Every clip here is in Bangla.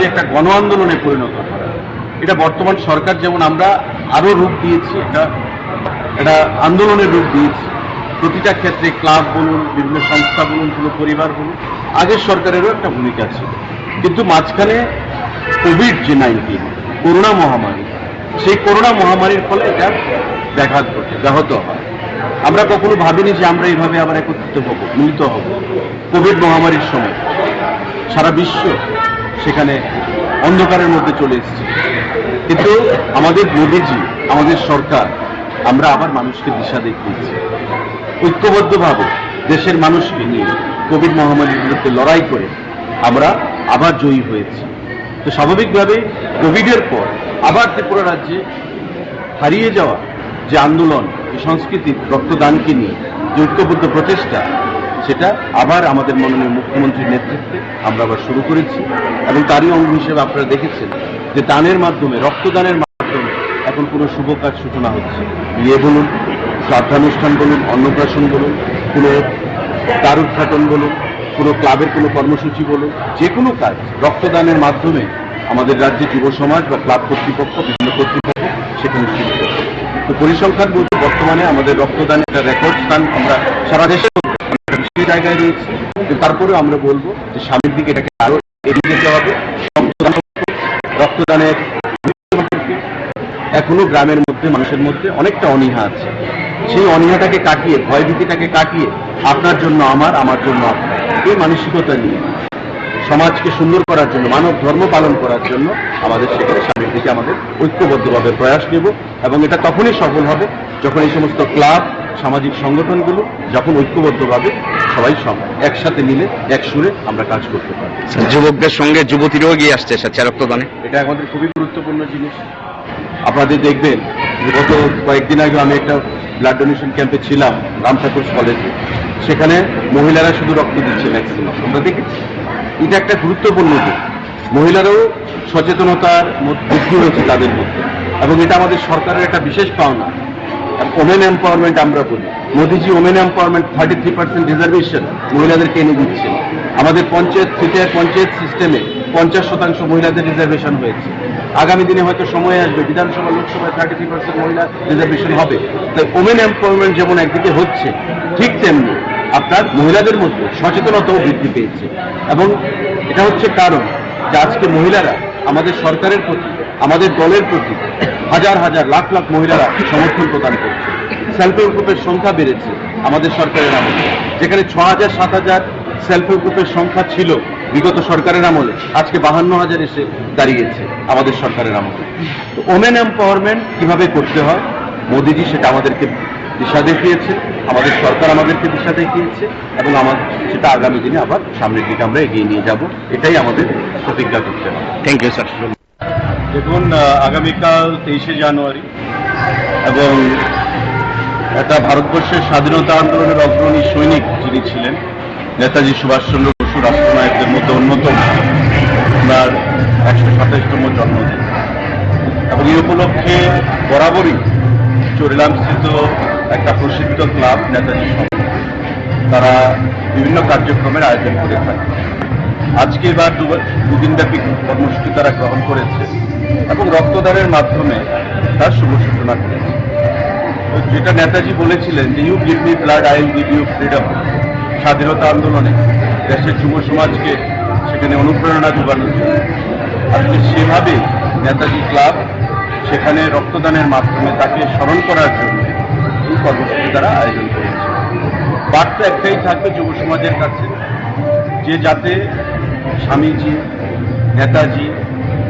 একটা গণ আন্দোলনে পরিণত করা। এটা বর্তমান সরকার যেমন আমরা আরো রূপ দিয়েছি, এটা আন্দোলনের রূপ দিয়েছি। প্রতিটা ক্ষেত্রে ক্লাব বলুন, বিভিন্ন সংস্থা বলুন, পুরো পরিবার বলুন, আগের সরকারেরও একটা ভূমিকা ছিল। কিন্তু মাঝখানে কোভিড-19 করোনা মহামারী, সেই করোনা মহামারীর ফলে এটা ব্যাঘাত ঘটে, ব্যাহত হয়। আমরা কখনো ভাবিনি যে আমরা এইভাবে আবার একত্রিত হব, মিলিত হব। কোভিড মহামারীর সময় সারা বিশ্ব সেখানে অন্ধকারের মধ্যে চলে এসেছে, কিন্তু আমাদের মোদিজি, আমাদের সরকার, আমরা আবার মানুষকে দিশা দেখিয়েছি। ঐক্যবদ্ধভাবে দেশের মানুষকে নিয়ে কোভিড মহামারীর বিরুদ্ধে লড়াই করে আমরা আবার জয়ী হয়েছি। তো স্বাভাবিকভাবে কোভিডের পর আবার ত্রিপুরা রাজ্যে হারিয়ে যাওয়া যে আন্দোলন, এই সংস্কৃতির রক্তদানকে নিয়ে যে ঐক্যবদ্ধ প্রচেষ্টা, সেটা আবার আমাদের মাননীয় মুখ্যমন্ত্রীর নেতৃত্বে আমরা আবার শুরু করেছি। এবং তারই অঙ্গ হিসেবে আপনারা দেখেছেন যে দানের মাধ্যমে, রক্তদানের মাধ্যমে এখন কোনো শুভ কাজ সূচনা হচ্ছে। বিয়ে বলুন, শ্রাদ্ধানুষ্ঠান বলুন, অন্নপ্রাশন বলুন, কোনো দ্বার উদ্ঘাটন বলুন, কোনো ক্লাবের কোনো কর্মসূচি বলুন, যে কোনো কাজ রক্তদানের মাধ্যমে আমাদের রাজ্যে যুব সমাজ বা ক্লাব কর্তৃপক্ষ, বিভিন্ন কর্তৃপক্ষ সেখানে শুরু করছে। তো পরিসংখ্যান বলতে বর্তমানে আমাদের রক্তদানের একটা রেকর্ড স্থান আমরা সারা দেশে বেশি জায়গায় রয়েছে। কিন্তু তারপরেও আমরা বলবো যে সামনের দিকে এটাকে আরো এগিয়ে যেতে হবে। রক্তদানের এখনো গ্রামের মধ্যে, মানুষের মধ্যে অনেকটা অনীহা আছে। সেই অনীহাটাকে কাটিয়ে, ভয়ভীতিটাকে কাটিয়ে, আপনার জন্য আমার, আমার জন্য আপনার, এই মানসিকতা নিয়ে সমাজকে সুন্দর করার জন্য, মানব ধর্ম পালন করার জন্য আমাদের সেখানে সামনের দিকে আমাদের ঐক্যবদ্ধভাবে প্রয়াস নেব। এবং এটা তখনই সফল হবে যখন এই সমস্ত ক্লাব, সামাজিক সংগঠনগুলো যখন ঐক্যবদ্ধভাবে সবাই একসাথে মিলে এক সুরে আমরা কাজ করতে পারি। যুবকদের সঙ্গে যুবতীরাও এগিয়ে আসছে স্বেচ্ছা রক্তদানে, এটা আমাদের খুবই গুরুত্বপূর্ণ জিনিস। আপনাদের দেখবেন গত কয়েকদিন আগে আমি একটা ব্লাড ডোনেশন ক্যাম্পে ছিলাম রাম ঠাকুর কলেজে। সেখানে মহিলারা শুধু রক্ত দিচ্ছে ম্যাক্সিমাম, আমরা দেখেছি। এটা একটা গুরুত্বপূর্ণ দিক। মহিলারাও সচেতনতার বৃদ্ধি হয়েছে তাদের মধ্যে, এবং এটা আমাদের সরকারের একটা বিশেষ পাওনা। ওমেন এম্পাওয়ারমেন্ট আমরা বলি, মোদিজি ওমেন এম্পাওয়ারমেন্ট 33% রিজার্ভেশন মহিলাদেরকে এনে দিচ্ছে। আমাদের পঞ্চায়েত সিস্টেমে 50% মহিলাদের রিজার্ভেশন হয়েছে। আগামী দিনে হয়তো সময় আসবে বিধানসভা, লোকসভায় 33% মহিলা রিজার্ভেশন হবে। তাই ওমেন এম্পাওয়ারমেন্ট যেমন একদিকে হচ্ছে, ঠিক তেমনি আপনার মহিলাদের মধ্যে সচেতনতাও বৃদ্ধি পেয়েছে। এবং এটা হচ্ছে কারণ যে আজকে মহিলারা আমাদের সরকারের প্রতি, আমাদের দলের প্রতি হাজার হাজার, লাখ লাখ মহিলারা সমর্থন প্রদান করছে। সেলফ হেল্প গ্রুপের সংখ্যা বেড়েছে আমাদের সরকারের আমলে। যেখানে 6,000 7,000 সেলফ হেল্প গ্রুপের সংখ্যা ছিল বিগত সরকারের আমলে, আজকে 52,000 এসে দাঁড়িয়েছে আমাদের সরকারের আমলে। তো ওমেন এম্পাওয়ারমেন্ট কিভাবে করতে হয়, মোদিজি সেটা আমাদেরকে দিশা দেখিয়েছে, আমাদের সরকার আমাদেরকে দিশা দেখিয়েছে, এবং সেটা আগামী দিনে আবার সামনের দিকে আমরা এগিয়ে নিয়ে যাব। এটাই আমাদের প্রতিজ্ঞা করতে হবে। Thank you sir. দেখুন, আগামীকাল 23শে জানুয়ারি, এবং এটা ভারতবর্ষের স্বাধীনতা আন্দোলনের অগ্রণী সৈনিক যিনি ছিলেন নেতাজি সুভাষচন্দ্র বসু, রাষ্ট্রনায়কদের মধ্যে অন্যতম, ওনার 127তম জন্মদিন। এবং এই উপলক্ষে বরাবরই চরিলামস্থিত একটা প্রসিদ্ধ ক্লাব নেতাজি সংঘ, তারা বিভিন্ন কার্যক্রমের আয়োজন করে থাকে। আজকে এবার দুদিনব্যাপী কর্মসূচি তারা গ্রহণ করেছে এবং রক্তদানের মাধ্যমে তার শুভ সূচনা করেছে। যেটা নেতাজি বলেছিলেন যে you give me blood, I will give you freedom. স্বাধীনতা আন্দোলনে দেশের যুব সমাজকে সেখানে অনুপ্রেরণা যোগানোর জন্য আজকে সেভাবে নেতাজি ক্লাব সেখানে রক্তদানের মাধ্যমে তাকে স্মরণ করার জন্য এই কর্মসূচি তারা আয়োজন করেছে। বার্তা একটাই থাকবে যুব সমাজের কাছে, যে যাতে স্বামীজি, নেতাজি,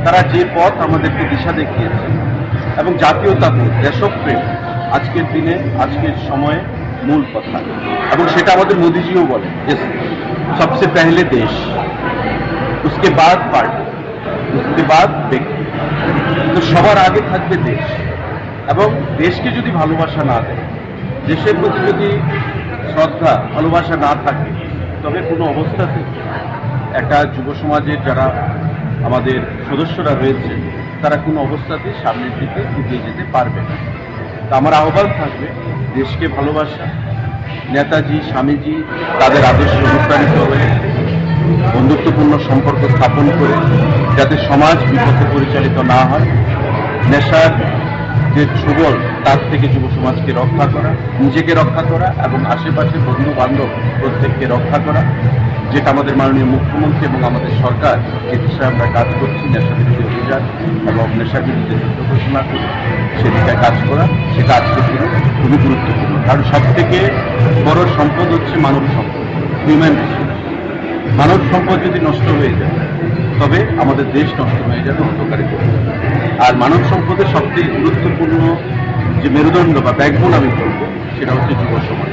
তারা যে পথ আমাদেরকে দিশা দেখিয়েছে, এবং জাতীয়তাবোধ, দেশপ্রেম আজকের দিনে, আজকের সময়ে মূল কথা। এবং সেটা আমাদের মোদিজিও বলে যে সবচেয়ে পহলে দেশ, उसके बाद পার্টি, उसके बाद ব্যক্তি। তো সবার আগে থাকবে দেশ, এবং দেশকে যদি ভালোবাসা না দেয়, দেশের প্রতি যদি শ্রদ্ধা, ভালোবাসা না থাকে, তবে কোনো অবস্থাতে একটা যুব সমাজের যারা আমাদের সদস্যরা রয়েছে, তারা কোনো অবস্থাতেই সামনের দিকে এগিয়ে যেতে পারবে না। তা আমার আহ্বান থাকবে, দেশকে ভালোবাসা, নেতাজি, স্বামীজি, তাদের আদর্শে অনুপ্রাণিত হয়ে বন্ধুত্বপূর্ণ সম্পর্ক স্থাপন করে যাতে সমাজ বিপথে পরিচালিত না হয়। নেশার যে ছোবল তার থেকে যুব সমাজকে রক্ষা করা, নিজেকে রক্ষা করা এবং আশেপাশে বন্ধু বান্ধব প্রত্যেককে রক্ষা করা, যেটা আমাদের মাননীয় মুখ্যমন্ত্রী এবং আমাদের সরকার যে বিষয়ে আমরা কাজ করছি, নেশা বিরোধী অভিযান এবং নেশার বিরুদ্ধে যুদ্ধ ঘোষণা করে সেদিকে কাজ করা, সেটা আজকের দিনে খুবই গুরুত্বপূর্ণ। কারণ সব থেকে বড় সম্পদ হচ্ছে মানব সম্পদ, হিউম্যান রিসোর্স। মানব সম্পদ যদি নষ্ট হয়ে যায় তবে আমাদের দেশ নষ্ট হয়ে যাবে, অন্ধকারে চলে যাবে। আর মানব সম্পদের সবথেকে গুরুত্বপূর্ণ যে মেরুদণ্ড বা ব্যাকবোন আমি বলবো সেটা হচ্ছে যুব সমাজ।